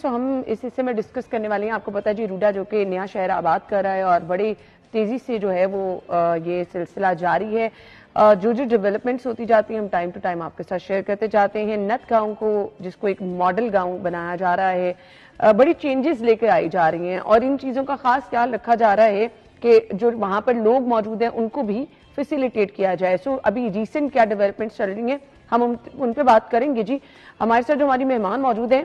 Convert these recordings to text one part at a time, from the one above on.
سو ہم اس حصے میں ڈسکس کرنے والے ہیں. آپ کو پتا ہے جی روڈا جو کہ نیا شہر آباد کر رہا ہے اور بڑی تیزی سے جو ہے وہ یہ سلسلہ جاری ہے. جو ڈیولپمنٹس ہوتی جاتی ہیں ہم ٹائم ٹو ٹائم آپ کے ساتھ شیئر کرتے جاتے ہیں. نت گاؤں کو جس کو ایک ماڈل گاؤں بنایا جا رہا ہے, بڑی چینجز لے کے آئی جا رہی ہیں اور ان چیزوں کا خاص خیال رکھا جا رہا ہے کہ جو وہاں پر لوگ موجود ہیں ان کو بھی فیسیلیٹیٹ کیا جائے. سو ابھی ریسنٹ کیا ڈیولپمنٹس چل رہی ہیں ہم ان پہ بات کریں گے. جی ہمارے ساتھ جو ہماری مہمان موجود ہیں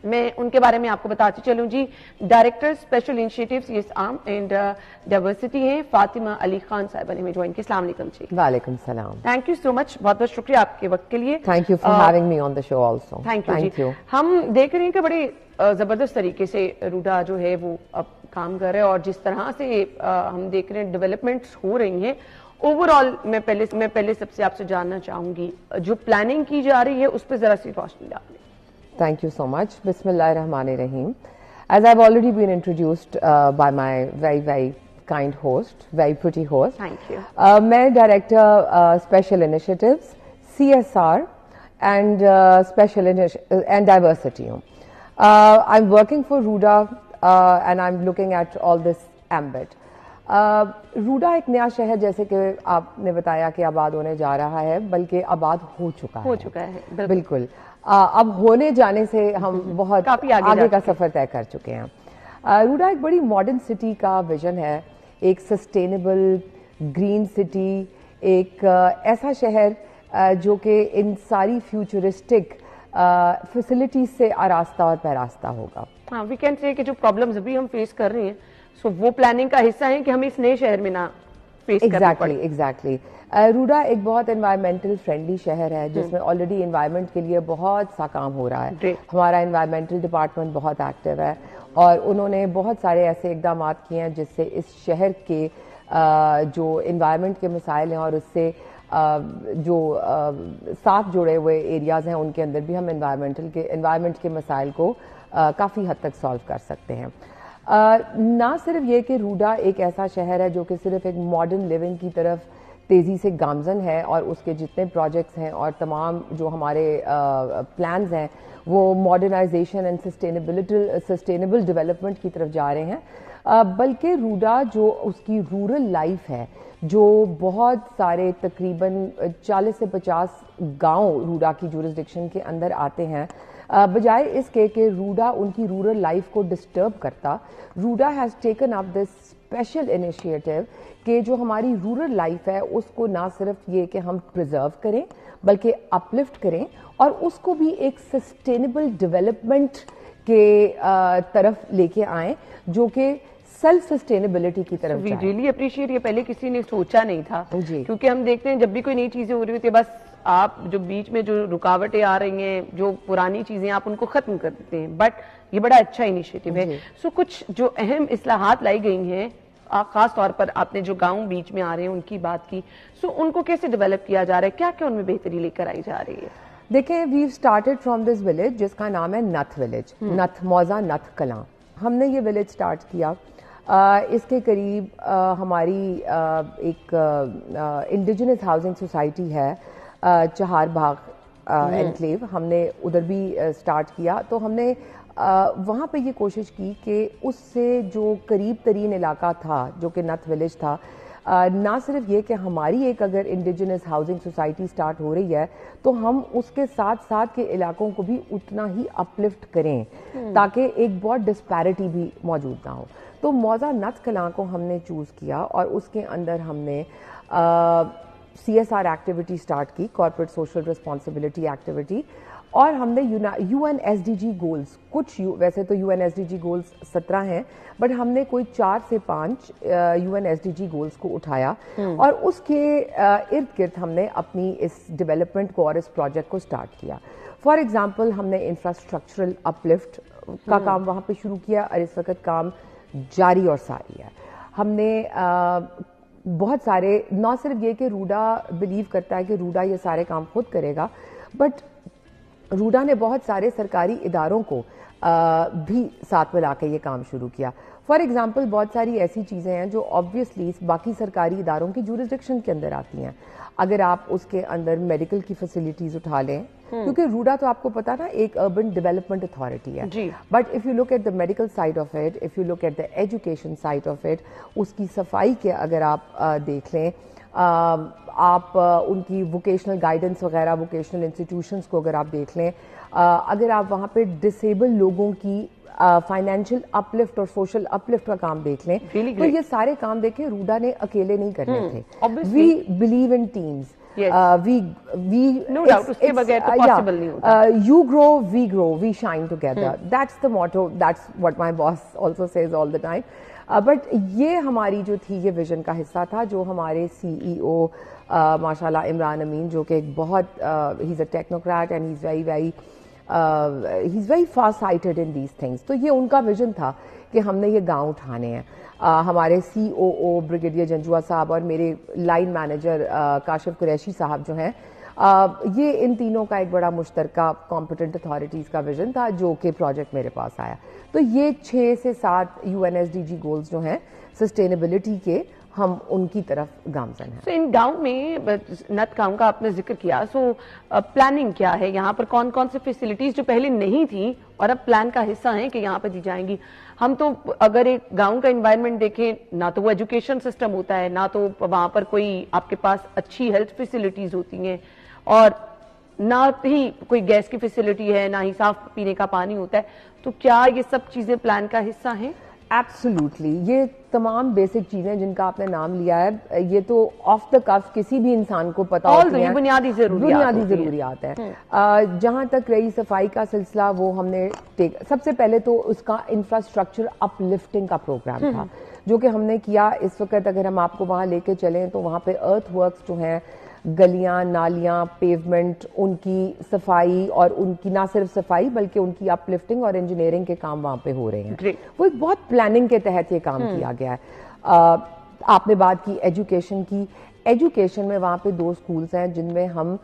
میں ان کے بارے میں آپ کو بتاتی چلوں. جی ڈائریکٹر اسپیشل انیشیٹوز یس عام اینڈ ڈائیورسٹی ہیں فاطمہ علی خان صاحبہ نے ہمیں جوائن کی. السلام علیکم جی. وعلیکم السلام. تھینک یو سو مچ, بہت بہت شکریہ آپ کے وقت کے لیے. Thank you for having me on the show also. Thank you. ہم دیکھ رہے ہیں کہ بڑے زبردست طریقے سے روڈا جو ہے وہ اب کام کر رہے ہیں اور جس طرح سے ہم دیکھ رہے ہیں ڈیولپمنٹس ہو رہی ہیں اوور آل میں پہلے سب سے آپ سے جاننا چاہوں گی جو پلاننگ کی جا رہی ہے اس پہ ذرا سی روشنی ڈالیں. Thank you so much. Bismillahirrahmanirrahim. As I've already been introduced by my very, very kind host, very pretty host. Thank you. میں Director Special Initiatives, CSR and Special and Diversity ہوں. I'm working for Ruda and I'm looking at all this ambit. روڈا ایک نیا شہر جیسے کہ آپ نے بتایا کہ آباد ہونے جا رہا ہے بلکہ آباد ہو چکا ہے. بالکل. اب ہونے جانے سے ہم بہت آگے کا سفر طے کر چکے ہیں. روڈا ایک بڑی ماڈرن سٹی کا ویژن ہے, ایک سسٹینیبل گرین سٹی, ایک ایسا شہر جو کہ ان ساری فیوچرسٹک فیسلٹیز سے آراستہ اور پیراستہ ہوگا. ہاں وی کین سے کہ جو پرابلمز ابھی ہم فیس کر رہے ہیں سو وہ پلاننگ کا حصہ ہے کہ ہم اس نئے شہر میں نہ فیس کرنا پڑے. ایگزیکٹلی. روڈا ایک بہت انوائرمنٹل فرینڈلی شہر ہے جس میں آلریڈی انوائرمنٹ کے لیے بہت سا کام ہو رہا ہے. ہمارا انوائرمنٹل ڈپارٹمنٹ بہت ایکٹیو ہے اور انہوں نے بہت سارے ایسے اقدامات کیے ہیں جس سے اس شہر کے جو انوائرمنٹ کے مسائل ہیں اور اس سے جو ساتھ جڑے ہوئے ایریاز ہیں ان کے اندر بھی ہم انوائرمنٹ کے مسائل کو کافی حد تک سالو کر سکتے ہیں. نہ صرف یہ کہ روڈا ایک ایسا شہر ہے جو کہ صرف ایک ماڈرن لیونگ کی طرف تیزی سے گامزن ہے اور اس کے جتنے پروجیکٹس ہیں اور تمام جو ہمارے پلانز ہیں وہ ماڈرنائزیشن اینڈ سسٹینیبل ڈیولپمنٹ کی طرف جا رہے ہیں, بلکہ روڈا جو اس کی رورل لائف ہے, جو بہت سارے تقریباً 40 سے 50 گاؤں روڈا کی جورسڈکشن کے اندر آتے ہیں, بجائے اس کے کہ روڈا ان کی رورل لائف کو ڈسٹرب کرتا, RUDA has taken up this special initiative کہ جو ہماری رورل لائف ہے اس کو نہ صرف یہ کہ ہم پرزرو کریں بلکہ اپلفٹ کریں اور اس کو بھی ایک سسٹینیبل ڈیولپمنٹ کے طرف لے کے آئیں جو کہ سیلف سسٹینیبلٹی کی طرف جائیں. ریئلی اپریشیٹ, یہ پہلے کسی نے سوچا نہیں تھا کیونکہ ہم دیکھتے ہیں جب بھی کوئی نئی چیزیں ہو رہی ہوتی ہے بس آپ جو بیچ میں جو رکاوٹیں آ رہی ہیں جو پرانی چیزیں آپ ان کو ختم کر دیتے ہیں, بٹ یہ بڑا اچھا انیشیٹو ہے. سو کچھ جو اہم اصلاحات لائی گئی ہیں خاص طور پر آپ نے جو گاؤں بیچ میں آ رہے ہیں ان کی بات کی, سو ان کو کیسے ڈیولپ کیا جا رہا ہے, کیا کیا ان میں بہتری لے کر آئی جا رہی ہے؟ دیکھیں wave started from this village جس کا نام ہے نتھ ولیج, نتھ موزہ نتھ کلاں. ہم نے یہ ولیج اسٹارٹ کیا, اس کے قریب ہماری ایک انڈیجنس ہاؤسنگ سوسائٹی ہے چہار باغ انکلیو, ہم نے ادھر بھی اسٹارٹ کیا. تو ہم نے وہاں پہ یہ کوشش کی کہ اس سے جو قریب ترین علاقہ تھا جو کہ نتھ ولیج تھا, نہ صرف یہ کہ ہماری ایک اگر انڈیجنس ہاؤسنگ سوسائٹی سٹارٹ ہو رہی ہے تو ہم اس کے ساتھ ساتھ کے علاقوں کو بھی اتنا ہی اپلفٹ کریں تاکہ ایک بہت ڈسپیرٹی بھی موجود نہ ہو. تو موزہ نتھ کلاں کو ہم نے چوز کیا اور اس کے اندر ہم نے CSR ایکٹیویٹی سٹارٹ کی, کارپوریٹ سوشل رسپانسبلٹی ایکٹیویٹی, اور ہم نے UNSDG گولز, کچھ ویسے تو UNSDG گولز 17 ہیں بٹ ہم نے کوئی 4 سے 5 UNSDG گولز کو اٹھایا اور اس کے ارد گرد ہم نے اپنی اس ڈیولپمنٹ کو اور اس پروجیکٹ کو سٹارٹ کیا. فار ایگزامپل ہم نے انفراسٹرکچرل اپلفٹ کا کام وہاں پہ شروع کیا اور اس وقت کام جاری اور ساری ہے. ہم نے بہت سارے, نہ صرف یہ کہ روڈا بلیو کرتا ہے کہ روڈا یہ سارے کام خود کرے گا, بٹ روڈا نے بہت سارے سرکاری اداروں کو بھی ساتھ ملا کے یہ کام شروع کیا. فار ایگزامپل بہت ساری ایسی چیزیں ہیں جو آبویسلی باقی سرکاری اداروں کی جورسڈکشن کے اندر آتی ہیں. اگر آپ اس کے اندر میڈیکل کی فیسلٹیز اٹھا لیں, کیونکہ روڈا تو آپ کو پتا نا ایک اربن ڈیولپمنٹ اتھارٹی ہے, but if you look at the medical side of it, if you look at the education side of it, اس کی صفائی کے اگر آپ دیکھ لیں, آپ ان کی ووکیشنل گائیڈنس وغیرہ, ووکیشنل انسٹیٹیوشنس کو اگر آپ دیکھ لیں, اگر آپ وہاں پہ ڈسیبل لوگوں کی فائنینشیل اپلفٹ اور سوشل اپلفٹ کا کام دیکھ لیں, تو یہ سارے کام دیکھیں روڈا نے اکیلے نہیں کرنے تھے. We believe in teams. You grow, we grow, we shine together. That's the motto. That's what my boss also says all the time. But یہ ہماری جو تھی یہ ویژن کا حصہ تھا, جو ہمارے CEO ماشاء اللہ عمران امین, جو کہ ایک بہت he's a technocrat and he's very far sighted in these things. تو یہ ان کا ویژن تھا کہ ہم نے یہ گاؤں اٹھانے ہیں. ہمارے COO بریگیڈیئر جنجوا صاحب اور میرے لائن مینیجر کاشف قریشی صاحب جو ہیں, یہ ان تینوں کا ایک بڑا مشترکہ کمپیٹنٹ اتھارٹیز کا ویژن تھا جو کہ پروجیکٹ میرے پاس آیا. تو یہ 6 سے 7 UNSDG گولز جو ہیں سسٹینیبلٹی کے, ہم ان کی طرف گامزن ہیں. ان گاؤں میں نت گاؤں کا آپ نے ذکر کیا, سو پلاننگ کیا ہے یہاں پر, کون کون سے فیسلٹیز جو پہلے نہیں تھیں اور اب پلان کا حصہ ہیں کہ یہاں پہ دی جائیں گی؟ ہم تو اگر ایک گاؤں کا انوائرمنٹ دیکھیں, نہ تو وہ ایجوکیشن سسٹم ہوتا ہے, نہ تو وہاں پر کوئی آپ کے پاس اچھی ہیلتھ فیسلٹیز ہوتی ہیں, اور نہ ہی کوئی گیس کی فیسلٹی ہے, نہ ہی صاف پینے کا پانی ہوتا ہے. تو کیا یہ سب چیزیں پلان کا حصہ ہیں؟ ایبسولوٹلی. یہ تمام بیسک چیزیں جن کا آپ نے نام لیا ہے, یہ تو آف دا کف کسی بھی انسان کو پتا ہوتی ہیں, بنیادی ضروریات ہیں. جہاں تک رہی صفائی کا سلسلہ, وہ ہم نے سب سے پہلے تو اس کا انفراسٹرکچر اپ لفٹنگ کا پروگرام تھا جو کہ ہم نے کیا. اس وقت اگر ہم آپ کو وہاں لے کے چلیں تو وہاں پہ ارتھ ورکس جو ہیں, گلیاں, نالیاں, پیومنٹ, ان کی صفائی, اور ان کی نہ صرف صفائی بلکہ ان کی اپ لفٹنگ اور انجینئرنگ کے کام وہاں پہ ہو رہے ہیں. وہ ایک بہت پلاننگ کے تحت یہ کام کیا گیا ہے. آپ نے بات کی ایجوکیشن کی. ایجوکیشن میں وہاں پہ 2 سکولز ہیں جن میں ہم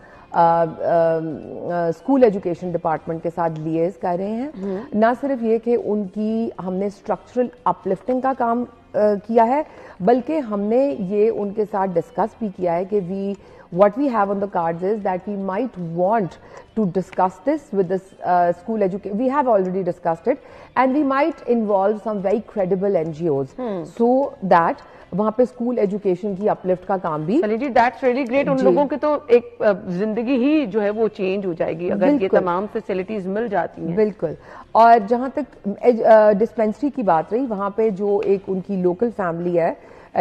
اسکول ایجوکیشن ڈپارٹمنٹ کے ساتھ لیز کر رہے ہیں. نہ صرف یہ کہ ان کی ہم نے اسٹرکچرل اپ لفٹنگ کا کام کیا ہے, بلکہ ہم نے یہ ان کے ساتھ ڈسکس بھی کیا ہے کہ what we have on the cards is that we might want to discuss this with the school education. We have already discussed it, and we might involve some very credible NGOs so that وہاں پہ school education کی uplift کا کام بھی. چلیے جی, that's really great. ان لوگوں کی تو ایک زندگی ہی جو ہے وہ چینج ہو جائے گی اگر یہ تمام فیسلٹیز مل جاتی ہیں. بالکل. اور جہاں تک ڈسپینسری کی بات رہی, وہاں پہ جو ایک ان کی لوکل فیملی ہے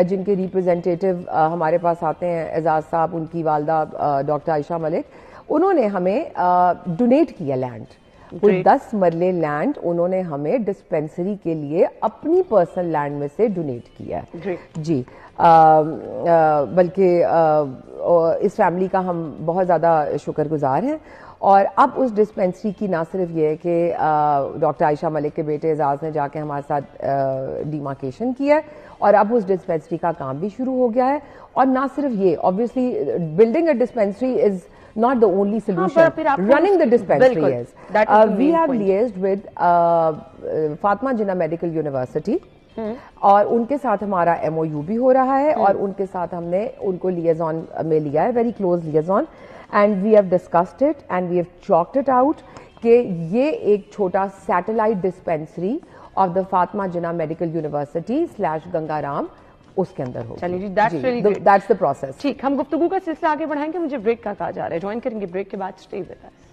جن کے ریپرزینٹیٹو ہمارے پاس آتے ہیں, اعزاز صاحب, ان کی والدہ ڈاکٹر عائشہ ملک, انہوں نے ہمیں ڈونیٹ کیا لینڈ, کوئی 10 مرلے لینڈ انہوں نے ہمیں ڈسپینسری کے لیے اپنی پرسنل لینڈ میں سے ڈونیٹ کیا ہے. جی, بلکہ اس فیملی کا ہم بہت زیادہ شکر گزار ہیں. اور اب اس ڈسپینسری کی نہ صرف یہ ہے کہ ڈاکٹر عائشہ ملک کے بیٹے اعزاز نے جا کے ہمارے ساتھ ڈیمارکیشن کیا ہے, اور اب اس ڈسپینسری کا کام بھی شروع ہو گیا ہے. اور نہ صرف یہ, obviously building a dispensary is not the only solution. Running the dispensary is. We have liaised with Fatima Jinnah Medical University, اور ان کے ساتھ ہمارا MOU بھی ہو رہا ہے, اور ان کے ساتھ ہم نے ان کو لیزون میں لیا ہے, very close liaison, and we have discussed it and we have chalked it out کہ یہ ایک چھوٹا satellite dispensary of the Fatima Jinnah medical university / Ganga Ram اس کے اندر ہو. چلیے جی, دیٹس دا پروسیس. ٹھیک, ہم گفتگو کا سلسلہ آگے بڑھائیں گے. مجھے بریک کا کہا جا رہا ہے, جوائن کریں گے بریک کے بعد. Stay with us.